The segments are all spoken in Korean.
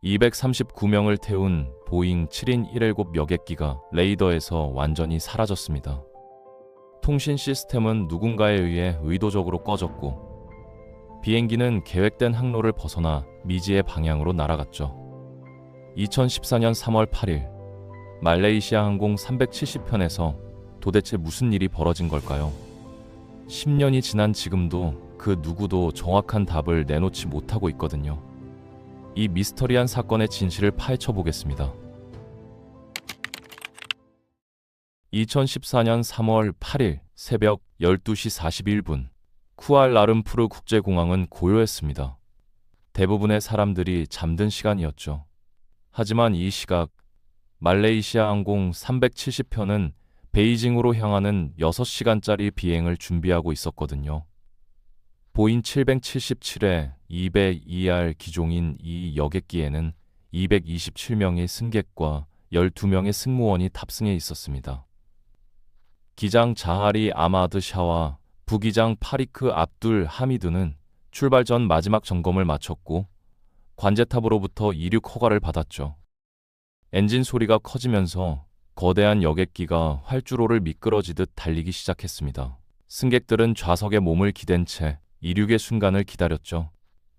239명을 태운 보잉 7인 119 여객기가 레이더에서 완전히 사라졌습니다. 통신 시스템은 누군가에 의해 의도적으로 꺼졌고 비행기는 계획된 항로를 벗어나 미지의 방향으로 날아갔죠. 2014년 3월 8일 말레이시아 항공 370편에서 도대체 무슨 일이 벌어진 걸까요? 10년이 지난 지금도 그 누구도 정확한 답을 내놓지 못하고 있거든요. 이 미스터리한 사건의 진실을 파헤쳐 보겠습니다. 2014년 3월 8일 새벽 12시 41분 쿠알라룸푸르 국제공항은 고요했습니다. 대부분의 사람들이 잠든 시간이었죠. 하지만 이 시각 말레이시아 항공 370편은 베이징으로 향하는 6시간짜리 비행을 준비하고 있었거든요. 보잉 777의 202R 기종인 이 여객기에는 227명의 승객과 12명의 승무원이 탑승해 있었습니다. 기장 자하리 아마드 샤와 부기장 파리크 압둘 하미드는 출발 전 마지막 점검을 마쳤고 관제탑으로부터 이륙 허가를 받았죠. 엔진 소리가 커지면서 거대한 여객기가 활주로를 미끄러지듯 달리기 시작했습니다. 승객들은 좌석에 몸을 기댄 채 이륙의 순간을 기다렸죠.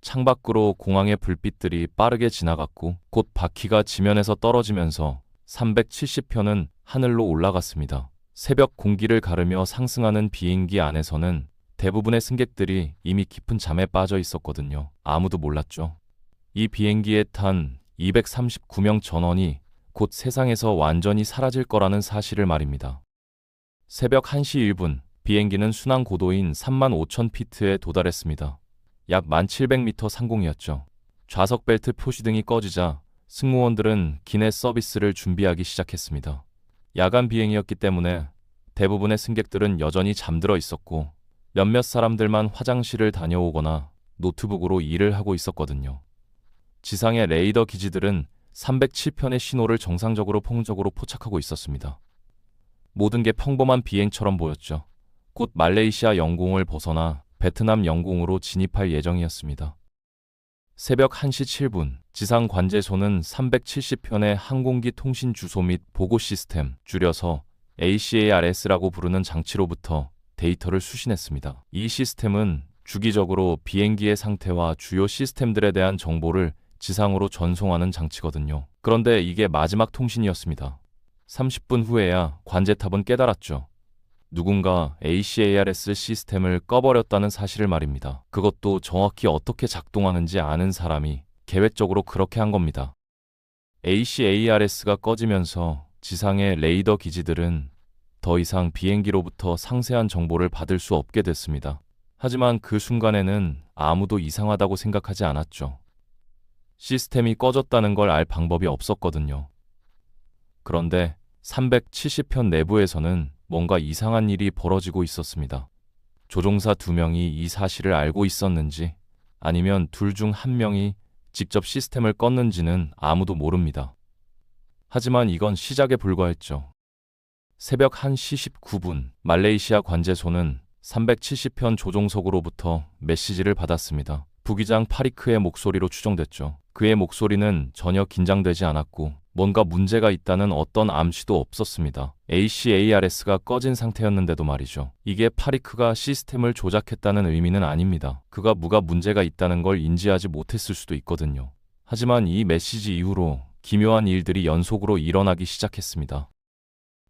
창밖으로 공항의 불빛들이 빠르게 지나갔고 곧 바퀴가 지면에서 떨어지면서 370편은 하늘로 올라갔습니다. 새벽 공기를 가르며 상승하는 비행기 안에서는 대부분의 승객들이 이미 깊은 잠에 빠져 있었거든요. 아무도 몰랐죠. 이 비행기에 탄 239명 전원이 곧 세상에서 완전히 사라질 거라는 사실을 말입니다. 새벽 1시 1분 비행기는 순항 고도인 35,000피트에 도달했습니다. 약 1,700m 상공이었죠. 좌석 벨트 표시등이 꺼지자 승무원들은 기내 서비스를 준비하기 시작했습니다. 야간 비행이었기 때문에 대부분의 승객들은 여전히 잠들어 있었고 몇몇 사람들만 화장실을 다녀오거나 노트북으로 일을 하고 있었거든요. 지상의 레이더 기지들은 307편의 신호를 정상적으로 폭력적으로 포착하고 있었습니다. 모든 게 평범한 비행처럼 보였죠. 곧 말레이시아 영공을 벗어나 베트남 영공으로 진입할 예정이었습니다. 새벽 1시 7분 지상 관제소는 370편의 항공기 통신 주소 및 보고 시스템, 줄여서 ACARS라고 부르는 장치로부터 데이터를 수신했습니다. 이 시스템은 주기적으로 비행기의 상태와 주요 시스템들에 대한 정보를 지상으로 전송하는 장치거든요. 그런데 이게 마지막 통신이었습니다. 30분 후에야 관제탑은 깨달았죠. 누군가 ACARS 시스템을 꺼버렸다는 사실을 말입니다. 그것도 정확히 어떻게 작동하는지 아는 사람이 계획적으로 그렇게 한 겁니다. ACARS가 꺼지면서 지상의 레이더 기지들은 더 이상 비행기로부터 상세한 정보를 받을 수 없게 됐습니다. 하지만 그 순간에는 아무도 이상하다고 생각하지 않았죠. 시스템이 꺼졌다는 걸 알 방법이 없었거든요. 그런데 370편 내부에서는 뭔가 이상한 일이 벌어지고 있었습니다. 조종사 2명이 이 사실을 알고 있었는지 아니면 둘 중 한 명이 직접 시스템을 껐는지는 아무도 모릅니다. 하지만 이건 시작에 불과했죠. 새벽 1시 19분 말레이시아 관제소는 370편 조종석으로부터 메시지를 받았습니다. 부기장 파리크의 목소리로 추정됐죠. 그의 목소리는 전혀 긴장되지 않았고 뭔가 문제가 있다는 어떤 암시도 없었습니다. ACARS가 꺼진 상태였는데도 말이죠. 이게 파리크가 시스템을 조작했다는 의미는 아닙니다. 그가 뭐가 문제가 있다는 걸 인지하지 못했을 수도 있거든요. 하지만 이 메시지 이후로 기묘한 일들이 연속으로 일어나기 시작했습니다.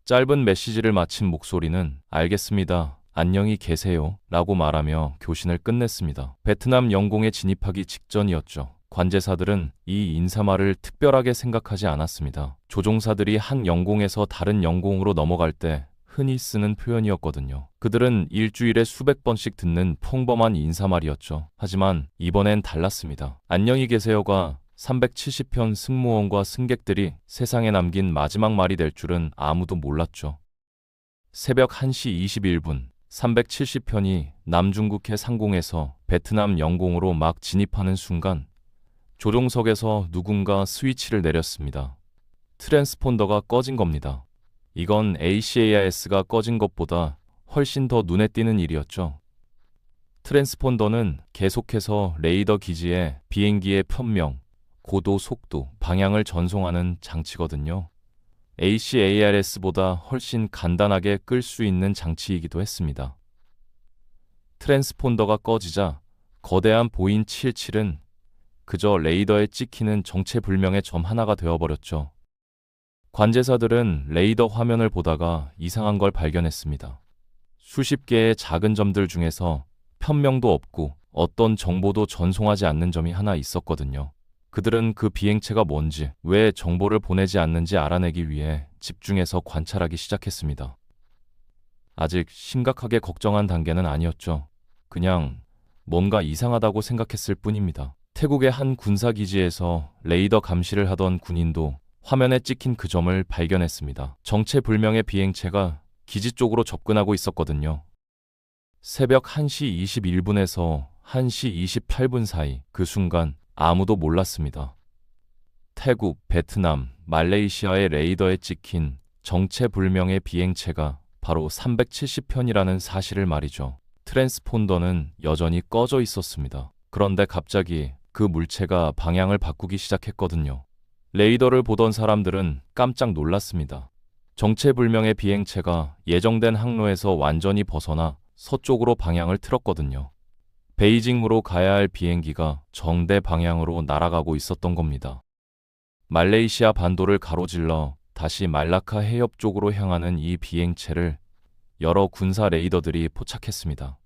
짧은 메시지를 마친 목소리는 알겠습니다. 안녕히 계세요. 라고 말하며 교신을 끝냈습니다. 베트남 영공에 진입하기 직전이었죠. 관제사들은 이 인사말을 특별하게 생각하지 않았습니다. 조종사들이 한 영공에서 다른 영공으로 넘어갈 때 흔히 쓰는 표현이었거든요. 그들은 일주일에 수백 번씩 듣는 평범한 인사말이었죠. 하지만 이번엔 달랐습니다. 안녕히 계세요가 370편 승무원과 승객들이 세상에 남긴 마지막 말이 될 줄은 아무도 몰랐죠. 새벽 1시 21분 370편이 남중국해 상공에서 베트남 영공으로 막 진입하는 순간 조종석에서 누군가 스위치를 내렸습니다. 트랜스폰더가 꺼진 겁니다. 이건 ACARS가 꺼진 것보다 훨씬 더 눈에 띄는 일이었죠. 트랜스폰더는 계속해서 레이더 기지에 비행기의 편명, 고도, 속도, 방향을 전송하는 장치거든요. HARS보다 훨씬 간단하게 끌 수 있는 장치이기도 했습니다. 트랜스폰더가 꺼지자 거대한 보인 77은 그저 레이더에 찍히는 정체불명의 점 하나가 되어버렸죠. 관제사들은 레이더 화면을 보다가 이상한 걸 발견했습니다. 수십 개의 작은 점들 중에서 편명도 없고 어떤 정보도 전송하지 않는 점이 하나 있었거든요. 그들은 그 비행체가 뭔지, 왜 정보를 보내지 않는지 알아내기 위해 집중해서 관찰하기 시작했습니다. 아직 심각하게 걱정한 단계는 아니었죠. 그냥 뭔가 이상하다고 생각했을 뿐입니다. 태국의 한 군사기지에서 레이더 감시를 하던 군인도 화면에 찍힌 그 점을 발견했습니다. 정체불명의 비행체가 기지 쪽으로 접근하고 있었거든요. 새벽 1시 21분에서 1시 28분 사이, 그 순간 아무도 몰랐습니다. 태국, 베트남, 말레이시아의 레이더에 찍힌 정체불명의 비행체가 바로 370편이라는 사실을 말이죠. 트랜스폰더는 여전히 꺼져 있었습니다. 그런데 갑자기 그 물체가 방향을 바꾸기 시작했거든요. 레이더를 보던 사람들은 깜짝 놀랐습니다. 정체불명의 비행체가 예정된 항로에서 완전히 벗어나 서쪽으로 방향을 틀었거든요. 베이징으로 가야 할 비행기가 정대 방향으로 날아가고 있었던 겁니다. 말레이시아 반도를 가로질러 다시 말라카 해협 쪽으로 향하는 이 비행체를 여러 군사 레이더들이 포착했습니다.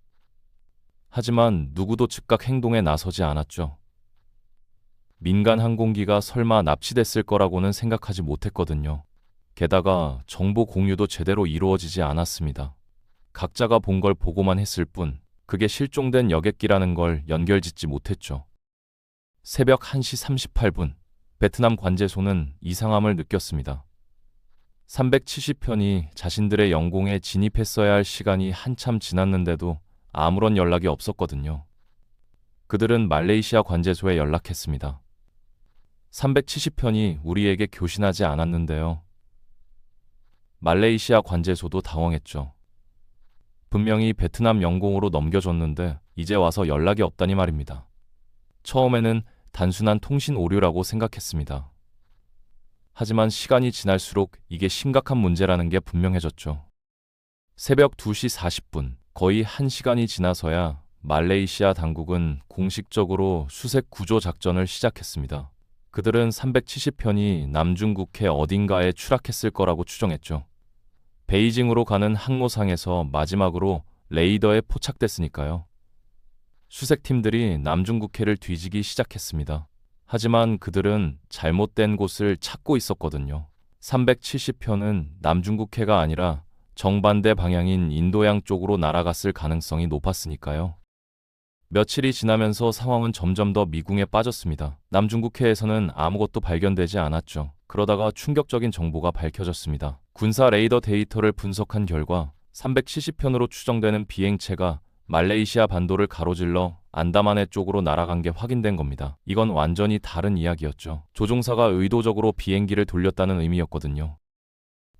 하지만 누구도 즉각 행동에 나서지 않았죠. 민간 항공기가 설마 납치됐을 거라고는 생각하지 못했거든요. 게다가 정보 공유도 제대로 이루어지지 않았습니다. 각자가 본 걸 보고만 했을 뿐 그게 실종된 여객기라는 걸 연결짓지 못했죠. 새벽 1시 38분, 베트남 관제소는 이상함을 느꼈습니다. 370편이 자신들의 영공에 진입했어야 할 시간이 한참 지났는데도 아무런 연락이 없었거든요. 그들은 말레이시아 관제소에 연락했습니다. 370편이 우리에게 교신하지 않았는데요. 말레이시아 관제소도 당황했죠. 분명히 베트남 영공으로 넘겨줬는데 이제 와서 연락이 없다니 말입니다. 처음에는 단순한 통신 오류라고 생각했습니다. 하지만 시간이 지날수록 이게 심각한 문제라는 게 분명해졌죠. 새벽 2시 40분, 거의 1시간이 지나서야 말레이시아 당국은 공식적으로 수색 구조 작전을 시작했습니다. 그들은 370편이 남중국해 어딘가에 추락했을 거라고 추정했죠. 베이징으로 가는 항로상에서 마지막으로 레이더에 포착됐으니까요. 수색팀들이 남중국해를 뒤지기 시작했습니다. 하지만 그들은 잘못된 곳을 찾고 있었거든요. 370편은 남중국해가 아니라 정반대 방향인 인도양 쪽으로 날아갔을 가능성이 높았으니까요. 며칠이 지나면서 상황은 점점 더 미궁에 빠졌습니다. 남중국해에서는 아무것도 발견되지 않았죠. 그러다가 충격적인 정보가 밝혀졌습니다. 군사 레이더 데이터를 분석한 결과 370편으로 추정되는 비행체가 말레이시아 반도를 가로질러 안다만해 쪽으로 날아간 게 확인된 겁니다. 이건 완전히 다른 이야기였죠. 조종사가 의도적으로 비행기를 돌렸다는 의미였거든요.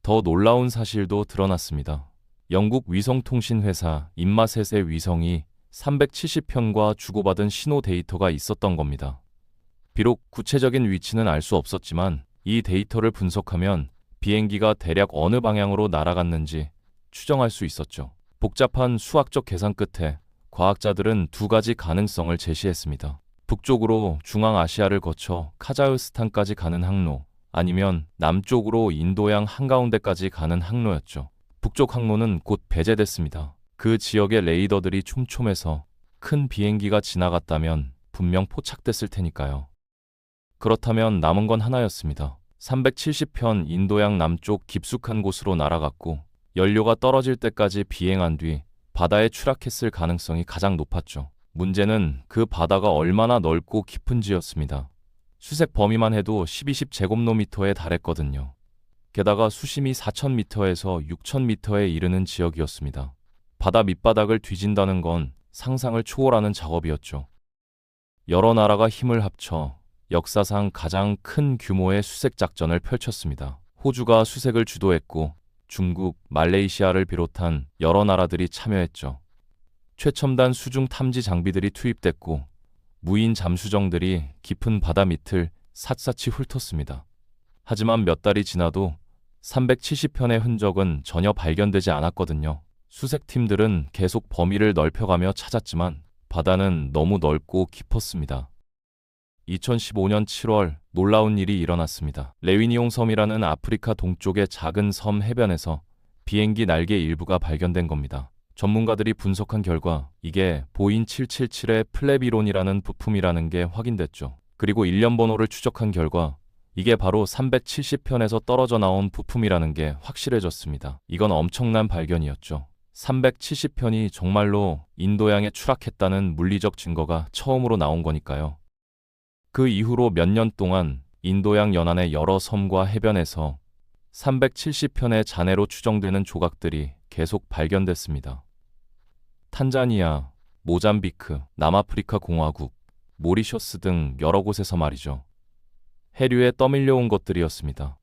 더 놀라운 사실도 드러났습니다. 영국 위성통신회사 인마셋의 위성이 370편과 주고받은 신호 데이터가 있었던 겁니다. 비록 구체적인 위치는 알 수 없었지만 이 데이터를 분석하면 비행기가 대략 어느 방향으로 날아갔는지 추정할 수 있었죠. 복잡한 수학적 계산 끝에 과학자들은 두 가지 가능성을 제시했습니다. 북쪽으로 중앙아시아를 거쳐 카자흐스탄까지 가는 항로, 아니면 남쪽으로 인도양 한가운데까지 가는 항로였죠. 북쪽 항로는 곧 배제됐습니다. 그 지역의 레이더들이 촘촘해서 큰 비행기가 지나갔다면 분명 포착됐을 테니까요. 그렇다면 남은 건 하나였습니다. 370편 인도양 남쪽 깊숙한 곳으로 날아갔고 연료가 떨어질 때까지 비행한 뒤 바다에 추락했을 가능성이 가장 높았죠. 문제는 그 바다가 얼마나 넓고 깊은지였습니다. 수색 범위만 해도 12제곱노미터에 달했거든요. 게다가 수심이 4,000m에서 6,000m에 이르는 지역이었습니다. 바다 밑바닥을 뒤진다는 건 상상을 초월하는 작업이었죠. 여러 나라가 힘을 합쳐 역사상 가장 큰 규모의 수색 작전을 펼쳤습니다. 호주가 수색을 주도했고 중국, 말레이시아를 비롯한 여러 나라들이 참여했죠. 최첨단 수중 탐지 장비들이 투입됐고 무인 잠수정들이 깊은 바다 밑을 샅샅이 훑었습니다. 하지만 몇 달이 지나도 370편의 흔적은 전혀 발견되지 않았거든요. 수색팀들은 계속 범위를 넓혀가며 찾았지만 바다는 너무 넓고 깊었습니다. 2015년 7월 놀라운 일이 일어났습니다. 레위니옹 섬이라는 아프리카 동쪽의 작은 섬 해변에서 비행기 날개 일부가 발견된 겁니다. 전문가들이 분석한 결과 이게 보잉 777의 플랩이론이라는 부품이라는 게 확인됐죠. 그리고 일련 번호를 추적한 결과 이게 바로 370편에서 떨어져 나온 부품이라는 게 확실해졌습니다. 이건 엄청난 발견이었죠. 370편이 정말로 인도양에 추락했다는 물리적 증거가 처음으로 나온 거니까요. 그 이후로 몇 년 동안 인도양 연안의 여러 섬과 해변에서 370편의 잔해로 추정되는 조각들이 계속 발견됐습니다. 탄자니아, 모잠비크, 남아프리카 공화국, 모리셔스 등 여러 곳에서 말이죠. 해류에 떠밀려온 것들이었습니다.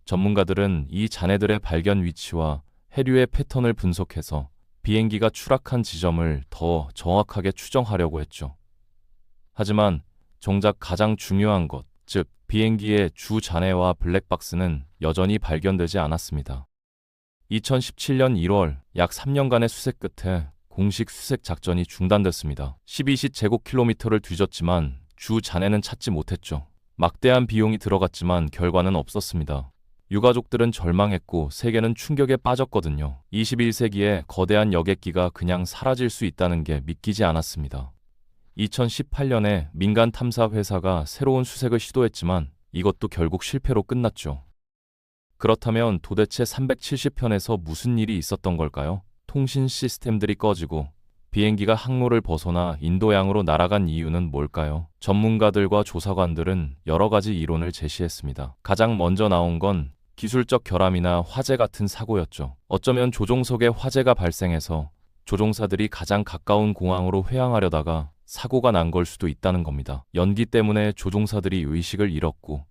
전문가들은 이 잔해들의 발견 위치와 해류의 패턴을 분석해서 비행기가 추락한 지점을 더 정확하게 추정하려고 했죠. 하지만 정작 가장 중요한 것, 즉 비행기의 주 잔해와 블랙박스는 여전히 발견되지 않았습니다. 2017년 1월 약 3년간의 수색 끝에 공식 수색 작전이 중단됐습니다. 12제곱킬로미터를 뒤졌지만 주 잔해는 찾지 못했죠. 막대한 비용이 들어갔지만 결과는 없었습니다. 유가족들은 절망했고 세계는 충격에 빠졌거든요. 21세기에 거대한 여객기가 그냥 사라질 수 있다는 게 믿기지 않았습니다. 2018년에 민간 탐사 회사가 새로운 수색을 시도했지만 이것도 결국 실패로 끝났죠. 그렇다면 도대체 370편에서 무슨 일이 있었던 걸까요? 통신 시스템들이 꺼지고 비행기가 항로를 벗어나 인도양으로 날아간 이유는 뭘까요? 전문가들과 조사관들은 여러 가지 이론을 제시했습니다. 가장 먼저 나온 건 기술적 결함이나 화재 같은 사고였죠. 어쩌면 조종석에 화재가 발생해서 조종사들이 가장 가까운 공항으로 회항하려다가 사고가 난 걸 수도 있다는 겁니다. 연기 때문에 조종사들이 의식을 잃었고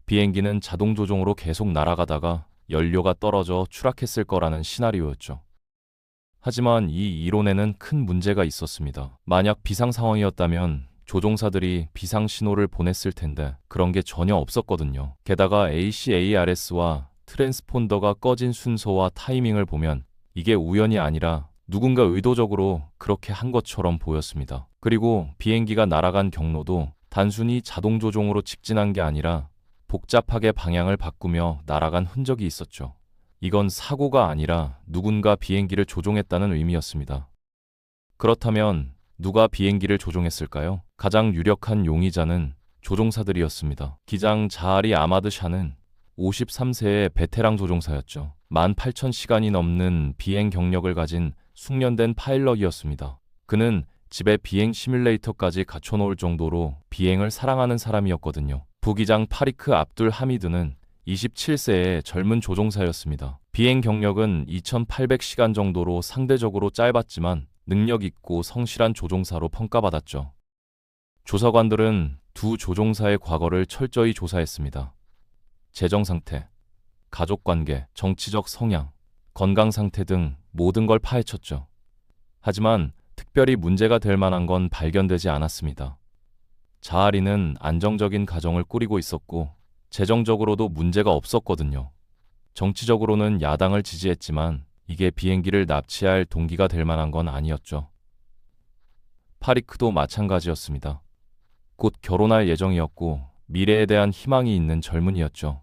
비행기는 자동 조종으로 계속 날아가다가 연료가 떨어져 추락했을 거라는 시나리오였죠. 하지만 이 이론에는 큰 문제가 있었습니다. 만약 비상 상황이었다면 조종사들이 비상 신호를 보냈을 텐데 그런 게 전혀 없었거든요. 게다가 ACARS와 트랜스폰더가 꺼진 순서와 타이밍을 보면 이게 우연이 아니라 누군가 의도적으로 그렇게 한 것처럼 보였습니다. 그리고 비행기가 날아간 경로도 단순히 자동 조종으로 직진한 게 아니라 복잡하게 방향을 바꾸며 날아간 흔적이 있었죠. 이건 사고가 아니라 누군가 비행기를 조종했다는 의미였습니다. 그렇다면 누가 비행기를 조종했을까요? 가장 유력한 용의자는 조종사들이었습니다. 기장 자하리 아마드 샤는 53세의 베테랑 조종사였죠. 18,000시간이 넘는 비행 경력을 가진 숙련된 파일럿이었습니다. 그는 집에 비행 시뮬레이터까지 갖춰놓을 정도로 비행을 사랑하는 사람이었거든요. 부기장 파리크 압둘 하미드는 27세의 젊은 조종사였습니다. 비행 경력은 2,800시간 정도로 상대적으로 짧았지만 능력 있고 성실한 조종사로 평가받았죠. 조사관들은 두 조종사의 과거를 철저히 조사했습니다. 재정 상태, 가족 관계, 정치적 성향, 건강 상태 등 모든 걸 파헤쳤죠. 하지만 특별히 문제가 될 만한 건 발견되지 않았습니다. 자하리는 안정적인 가정을 꾸리고 있었고 재정적으로도 문제가 없었거든요. 정치적으로는 야당을 지지했지만 이게 비행기를 납치할 동기가 될 만한 건 아니었죠. 파리크도 마찬가지였습니다. 곧 결혼할 예정이었고 미래에 대한 희망이 있는 젊은이였죠.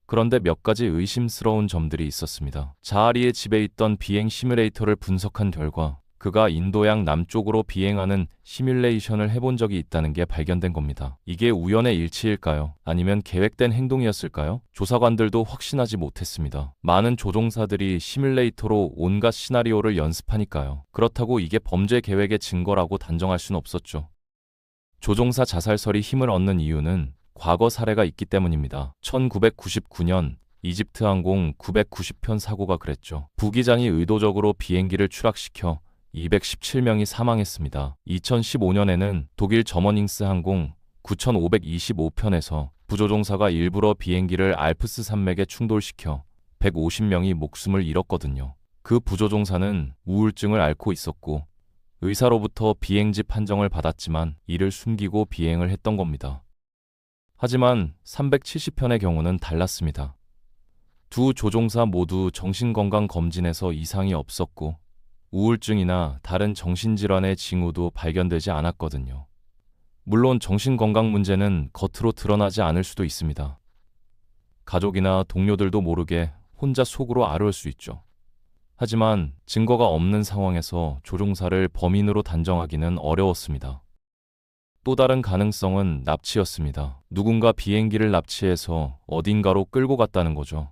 그런데 몇 가지 의심스러운 점들이 있었습니다. 자하리의 집에 있던 비행 시뮬레이터를 분석한 결과 그가 인도양 남쪽으로 비행하는 시뮬레이션을 해본 적이 있다는 게 발견된 겁니다. 이게 우연의 일치일까요? 아니면 계획된 행동이었을까요? 조사관들도 확신하지 못했습니다. 많은 조종사들이 시뮬레이터로 온갖 시나리오를 연습하니까요. 그렇다고 이게 범죄 계획의 증거라고 단정할 수는 없었죠. 조종사 자살설이 힘을 얻는 이유는 과거 사례가 있기 때문입니다. 1999년 이집트 항공 990편 사고가 그랬죠. 부기장이 의도적으로 비행기를 추락시켜 217명이 사망했습니다. 2015년에는 독일 저머닝스 항공 9525편에서 부조종사가 일부러 비행기를 알프스 산맥에 충돌시켜 150명이 목숨을 잃었거든요. 그 부조종사는 우울증을 앓고 있었고 의사로부터 비행지 판정을 받았지만 이를 숨기고 비행을 했던 겁니다. 하지만 370편의 경우는 달랐습니다. 두 조종사 모두 정신건강 검진에서 이상이 없었고 우울증이나 다른 정신질환의 징후도 발견되지 않았거든요. 물론 정신건강 문제는 겉으로 드러나지 않을 수도 있습니다. 가족이나 동료들도 모르게 혼자 속으로 앓을 수 있죠. 하지만 증거가 없는 상황에서 조종사를 범인으로 단정하기는 어려웠습니다. 또 다른 가능성은 납치였습니다. 누군가 비행기를 납치해서 어딘가로 끌고 갔다는 거죠.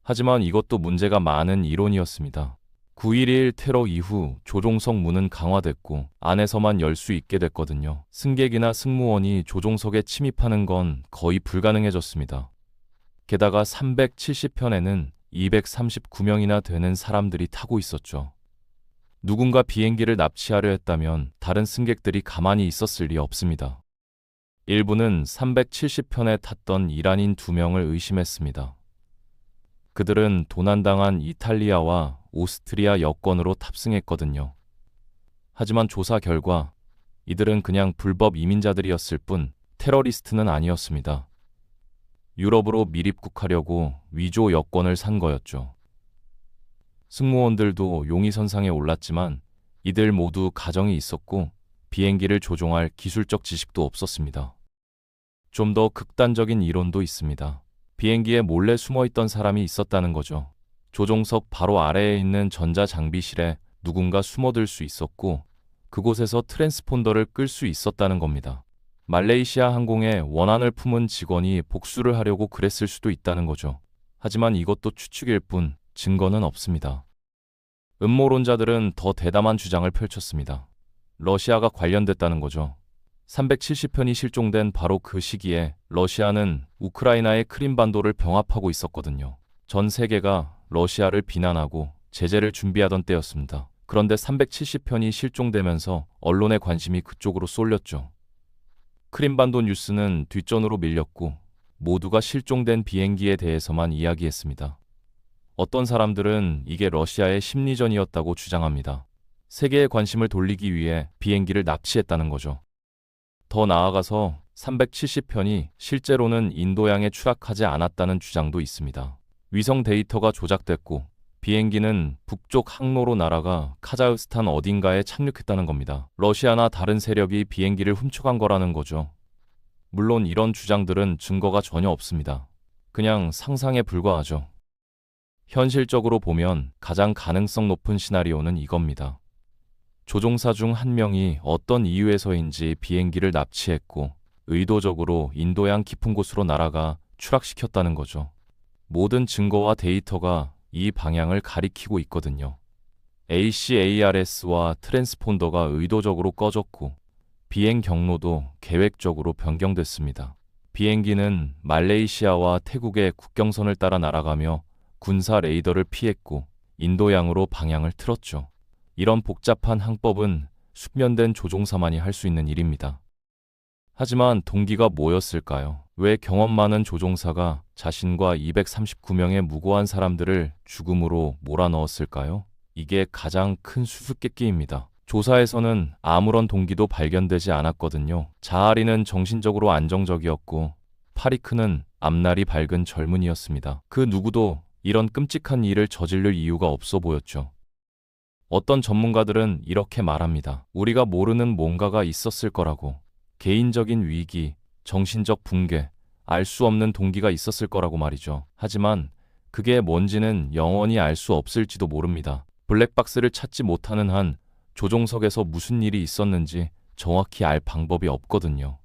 하지만 이것도 문제가 많은 이론이었습니다. 9.11 테러 이후 조종석 문은 강화됐고 안에서만 열 수 있게 됐거든요. 승객이나 승무원이 조종석에 침입하는 건 거의 불가능해졌습니다. 게다가 370편에는 239명이나 되는 사람들이 타고 있었죠. 누군가 비행기를 납치하려 했다면 다른 승객들이 가만히 있었을 리 없습니다. 일부는 370편에 탔던 이란인 2명을 의심했습니다. 그들은 도난당한 이탈리아와 오스트리아 여권으로 탑승했거든요. 하지만 조사 결과 이들은 그냥 불법 이민자들이었을 뿐 테러리스트는 아니었습니다. 유럽으로 밀입국하려고 위조 여권을 산 거였죠. 승무원들도 용의선상에 올랐지만 이들 모두 가정이 있었고 비행기를 조종할 기술적 지식도 없었습니다. 좀 더 극단적인 이론도 있습니다. 비행기에 몰래 숨어있던 사람이 있었다는 거죠. 조종석 바로 아래에 있는 전자장비실에 누군가 숨어들 수 있었고 그곳에서 트랜스폰더를 끌 수 있었다는 겁니다. 말레이시아 항공에 원한을 품은 직원이 복수를 하려고 그랬을 수도 있다는 거죠. 하지만 이것도 추측일 뿐 증거는 없습니다. 음모론자들은 더 대담한 주장을 펼쳤습니다. 러시아가 관련됐다는 거죠. 370편이 실종된 바로 그 시기에 러시아는 우크라이나의 크림반도를 병합하고 있었거든요. 전 세계가 러시아를 비난하고 제재를 준비하던 때였습니다. 그런데 370편이 실종되면서 언론의 관심이 그쪽으로 쏠렸죠. 크림반도 뉴스는 뒷전으로 밀렸고 모두가 실종된 비행기에 대해서만 이야기했습니다. 어떤 사람들은 이게 러시아의 심리전이었다고 주장합니다. 세계의 관심을 돌리기 위해 비행기를 납치했다는 거죠. 더 나아가서 370편이 실제로는 인도양에 추락하지 않았다는 주장도 있습니다. 위성 데이터가 조작됐고 비행기는 북쪽 항로로 날아가 카자흐스탄 어딘가에 착륙했다는 겁니다. 러시아나 다른 세력이 비행기를 훔쳐간 거라는 거죠. 물론 이런 주장들은 증거가 전혀 없습니다. 그냥 상상에 불과하죠. 현실적으로 보면 가장 가능성 높은 시나리오는 이겁니다. 조종사 중 한 명이 어떤 이유에서인지 비행기를 납치했고 의도적으로 인도양 깊은 곳으로 날아가 추락시켰다는 거죠. 모든 증거와 데이터가 이 방향을 가리키고 있거든요. ACARS와 트랜스폰더가 의도적으로 꺼졌고 비행 경로도 계획적으로 변경됐습니다. 비행기는 말레이시아와 태국의 국경선을 따라 날아가며 군사 레이더를 피했고 인도양으로 방향을 틀었죠. 이런 복잡한 항법은 숙련된 조종사만이 할 수 있는 일입니다. 하지만 동기가 뭐였을까요? 왜 경험 많은 조종사가 자신과 239명의 무고한 사람들을 죽음으로 몰아넣었을까요? 이게 가장 큰 수수께끼입니다. 조사에서는 아무런 동기도 발견되지 않았거든요. 자아리는 정신적으로 안정적이었고 파리크는 앞날이 밝은 젊은이였습니다. 그 누구도 이런 끔찍한 일을 저지를 이유가 없어 보였죠. 어떤 전문가들은 이렇게 말합니다. 우리가 모르는 뭔가가 있었을 거라고. 개인적인 위기, 정신적 붕괴, 알 수 없는 동기가 있었을 거라고 말이죠. 하지만 그게 뭔지는 영원히 알 수 없을지도 모릅니다. 블랙박스를 찾지 못하는 한 조종석에서 무슨 일이 있었는지 정확히 알 방법이 없거든요.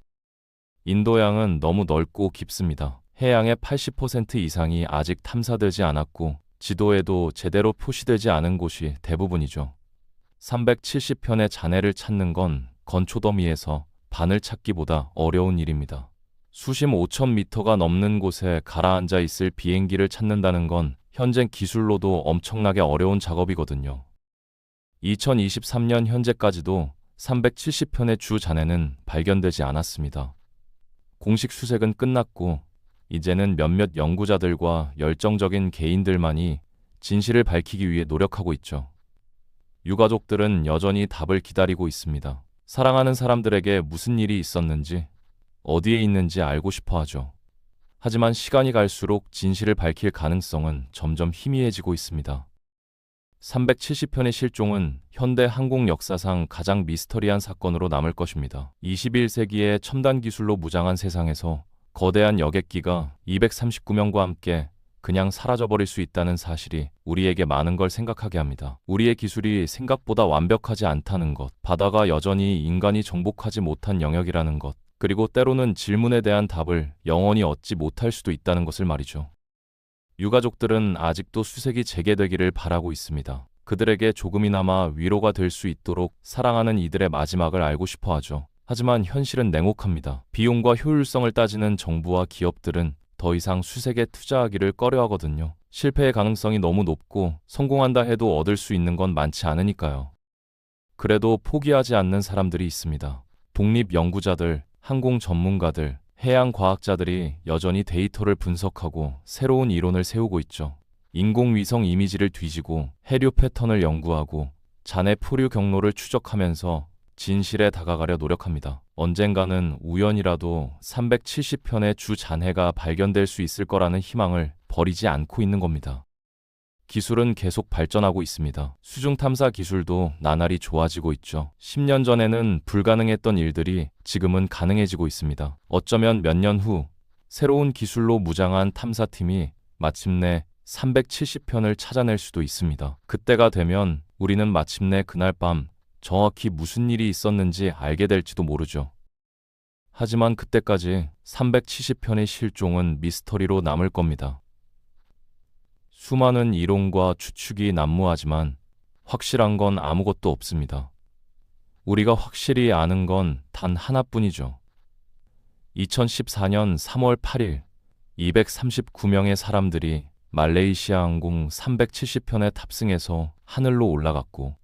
인도양은 너무 넓고 깊습니다. 해양의 80% 이상이 아직 탐사되지 않았고 지도에도 제대로 표시되지 않은 곳이 대부분이죠. 370편의 잔해를 찾는 건 건초더미에서 바늘 찾기보다 어려운 일입니다. 수심 5,000m가 넘는 곳에 가라앉아 있을 비행기를 찾는다는 건 현재 기술로도 엄청나게 어려운 작업이거든요. 2023년 현재까지도 370편의 주 잔해는 발견되지 않았습니다. 공식 수색은 끝났고 이제는 몇몇 연구자들과 열정적인 개인들만이 진실을 밝히기 위해 노력하고 있죠. 유가족들은 여전히 답을 기다리고 있습니다. 사랑하는 사람들에게 무슨 일이 있었는지, 어디에 있는지 알고 싶어 하죠. 하지만 시간이 갈수록 진실을 밝힐 가능성은 점점 희미해지고 있습니다. 370편의 실종은 현대 항공 역사상 가장 미스터리한 사건으로 남을 것입니다. 21세기의 첨단 기술로 무장한 세상에서 거대한 여객기가 239명과 함께 그냥 사라져버릴 수 있다는 사실이 우리에게 많은 걸 생각하게 합니다. 우리의 기술이 생각보다 완벽하지 않다는 것, 바다가 여전히 인간이 정복하지 못한 영역이라는 것, 그리고 때로는 질문에 대한 답을 영원히 얻지 못할 수도 있다는 것을 말이죠. 유가족들은 아직도 수색이 재개되기를 바라고 있습니다. 그들에게 조금이나마 위로가 될 수 있도록 사랑하는 이들의 마지막을 알고 싶어 하죠. 하지만 현실은 냉혹합니다. 비용과 효율성을 따지는 정부와 기업들은 더 이상 수색에 투자하기를 꺼려하거든요. 실패의 가능성이 너무 높고 성공한다 해도 얻을 수 있는 건 많지 않으니까요. 그래도 포기하지 않는 사람들이 있습니다. 독립 연구자들, 항공 전문가들, 해양 과학자들이 여전히 데이터를 분석하고 새로운 이론을 세우고 있죠. 인공위성 이미지를 뒤지고 해류 패턴을 연구하고 잔해 포류 경로를 추적하면서 진실에 다가가려 노력합니다. 언젠가는 우연이라도 370편의 주 잔해가 발견될 수 있을 거라는 희망을 버리지 않고 있는 겁니다. 기술은 계속 발전하고 있습니다. 수중 탐사 기술도 나날이 좋아지고 있죠. 10년 전에는 불가능했던 일들이 지금은 가능해지고 있습니다. 어쩌면 몇 년 후 새로운 기술로 무장한 탐사팀이 마침내 370편을 찾아낼 수도 있습니다. 그때가 되면 우리는 마침내 그날 밤 정확히 무슨 일이 있었는지 알게 될지도 모르죠. 하지만 그때까지 370편의 실종은 미스터리로 남을 겁니다. 수많은 이론과 추측이 난무하지만 확실한 건 아무것도 없습니다. 우리가 확실히 아는 건 단 하나뿐이죠. 2014년 3월 8일 239명의 사람들이 말레이시아 항공 370편에 탑승해서 하늘로 올라갔고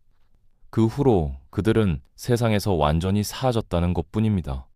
그 후로 그들은 세상에서 완전히 사라졌다는 것뿐입니다.